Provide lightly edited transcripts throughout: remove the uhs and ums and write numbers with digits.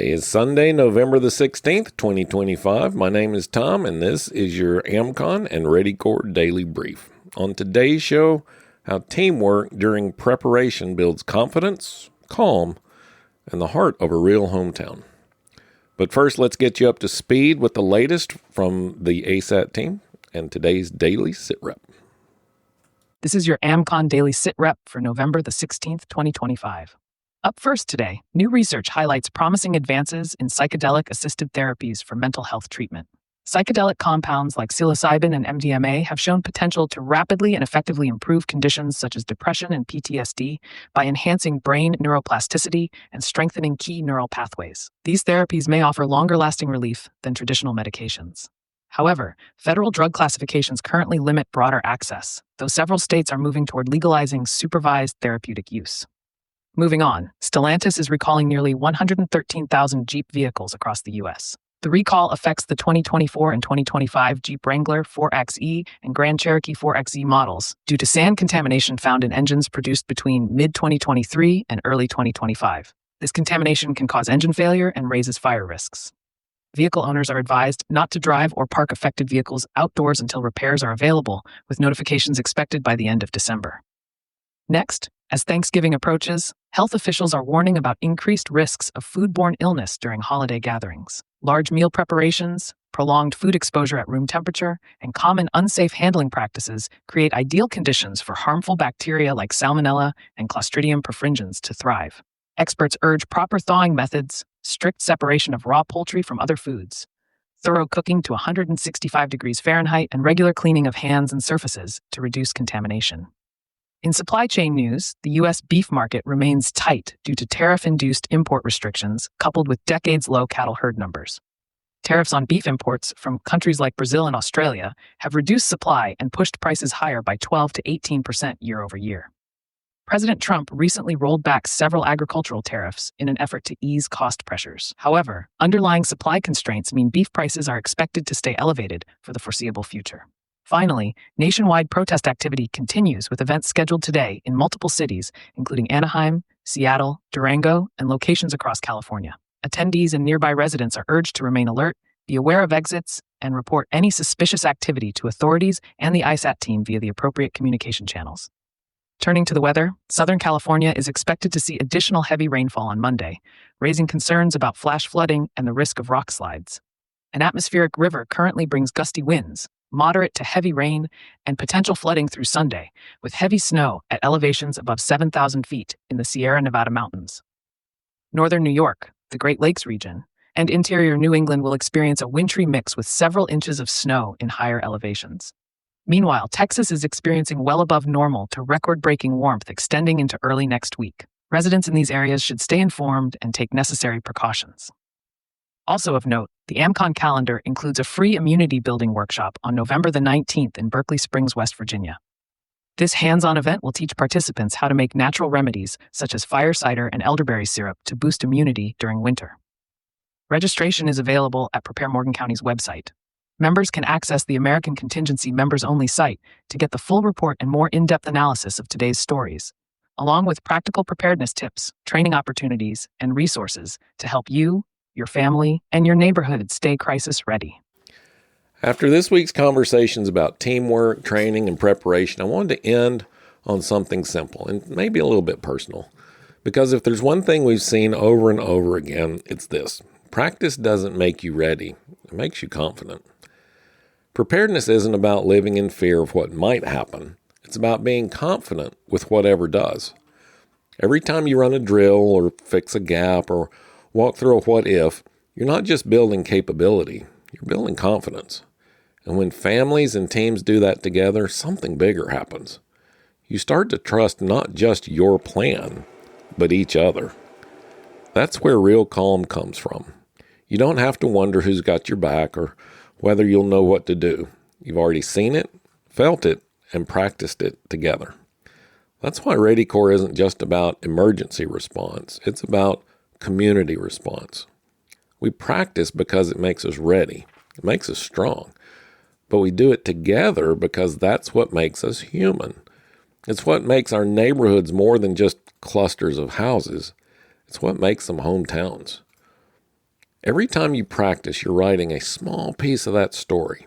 Today is Sunday, November the 16th, 2025. My name is Thom, and this is your AmCon and ReadyCorps Daily Brief. On today's show, how teamwork during preparation builds confidence, calm, and the heart of a real hometown. But first, let's get you up to speed with the latest from the ASAT team and today's Daily Sit Rep. This is your AmCon Daily Sit Rep for November the 16th, 2025. Up first today, new research highlights promising advances in psychedelic-assisted therapies for mental health treatment. Psychedelic compounds like psilocybin and MDMA have shown potential to rapidly and effectively improve conditions such as depression and PTSD by enhancing brain neuroplasticity and strengthening key neural pathways. These therapies may offer longer-lasting relief than traditional medications. However, federal drug classifications currently limit broader access, though several states are moving toward legalizing supervised therapeutic use. Moving on, Stellantis is recalling nearly 113,000 Jeep vehicles across the U.S. The recall affects the 2024 and 2025 Jeep Wrangler 4xe and Grand Cherokee 4xe models due to sand contamination found in engines produced between mid-2023 and early 2025. This contamination can cause engine failure and raises fire risks. Vehicle owners are advised not to drive or park affected vehicles outdoors until repairs are available, with notifications expected by the end of December. Next, as Thanksgiving approaches, health officials are warning about increased risks of foodborne illness during holiday gatherings. Large meal preparations, prolonged food exposure at room temperature, and common unsafe handling practices create ideal conditions for harmful bacteria like Salmonella and Clostridium perfringens to thrive. Experts urge proper thawing methods, strict separation of raw poultry from other foods, thorough cooking to 165 degrees Fahrenheit, and regular cleaning of hands and surfaces to reduce contamination. In supply chain news, the U.S. beef market remains tight due to tariff-induced import restrictions coupled with decades-low cattle herd numbers. Tariffs on beef imports from countries like Brazil and Australia have reduced supply and pushed prices higher by 12 to 18% year over year. President Trump recently rolled back several agricultural tariffs in an effort to ease cost pressures. However, underlying supply constraints mean beef prices are expected to stay elevated for the foreseeable future. Finally, nationwide protest activity continues with events scheduled today in multiple cities, including Anaheim, Seattle, Durango, and locations across California. Attendees and nearby residents are urged to remain alert, be aware of exits, and report any suspicious activity to authorities and the ISAT team via the appropriate communication channels. Turning to the weather, Southern California is expected to see additional heavy rainfall on Monday, raising concerns about flash flooding and the risk of rock slides. An atmospheric river currently brings gusty winds, moderate to heavy rain, and potential flooding through Sunday, with heavy snow at elevations above 7,000 feet in the Sierra Nevada mountains. Northern New York, the Great Lakes region, and interior New England will experience a wintry mix with several inches of snow in higher elevations. Meanwhile, Texas is experiencing well above normal to record-breaking warmth extending into early next week. Residents in these areas should stay informed and take necessary precautions. Also of note, the AmCon calendar includes a free immunity-building workshop on November the 19th in Berkeley Springs, West Virginia. This hands-on event will teach participants how to make natural remedies such as fire cider and elderberry syrup to boost immunity during winter. Registration is available at Prepare Morgan County's website. Members can access the American Contingency Members-Only site to get the full report and more in-depth analysis of today's stories, along with practical preparedness tips, training opportunities, and resources to help you, your family, and your neighborhood stay crisis ready. After this week's conversations about teamwork, training, and preparation, I wanted to end on something simple and maybe a little bit personal. Because if there's one thing we've seen over and over again, it's this. Practice doesn't make you ready. It makes you confident. Preparedness isn't about living in fear of what might happen. It's about being confident with whatever does. Every time you run a drill or fix a gap or walk through a what if, you're not just building capability, you're building confidence. And when families and teams do that together, something bigger happens. You start to trust not just your plan, but each other. That's where real calm comes from. You don't have to wonder who's got your back or whether you'll know what to do. You've already seen it, felt it, and practiced it together. That's why ReadyCorps isn't just about emergency response. It's about community response. We practice because it makes us ready. It makes us strong. But we do it together because that's what makes us human. It's what makes our neighborhoods more than just clusters of houses. It's what makes them hometowns. Every time you practice, you're writing a small piece of that story.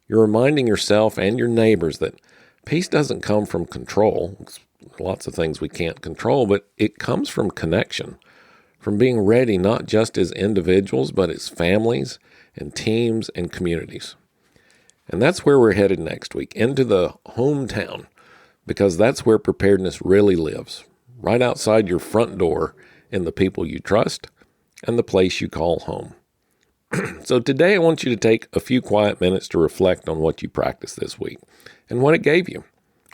You're reminding yourself and your neighbors that peace doesn't come from control. There's lots of things we can't control, but it comes from connection, from being ready not just as individuals, but as families and teams and communities. And that's where we're headed next week, into the hometown, because that's where preparedness really lives, right outside your front door in the people you trust and the place you call home. So today I want you to take a few quiet minutes to reflect on what you practiced this week and what it gave you.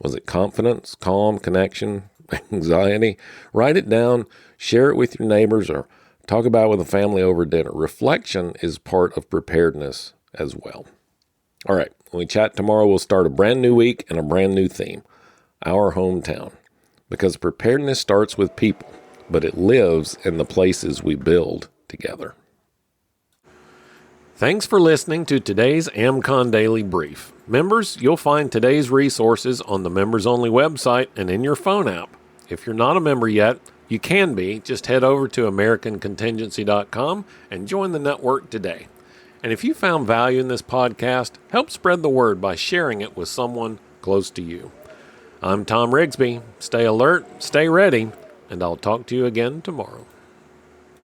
Was it confidence, calm, connection, anxiety? Write it down, share it with your neighbors, or talk about it with a family over dinner. Reflection is part of preparedness as well. All right, when we chat tomorrow, we'll start a brand new week and a brand new theme, our hometown. Because preparedness starts with people, but it lives in the places we build together. Thanks for listening to today's AmCon Daily Brief. Members, you'll find today's resources on the members-only website and in your phone app. If you're not a member yet, you can be. Just head over to AmericanContingency.com and join the network today. And if you found value in this podcast, help spread the word by sharing it with someone close to you. I'm Thom Rigsby. Stay alert, stay ready, and I'll talk to you again tomorrow.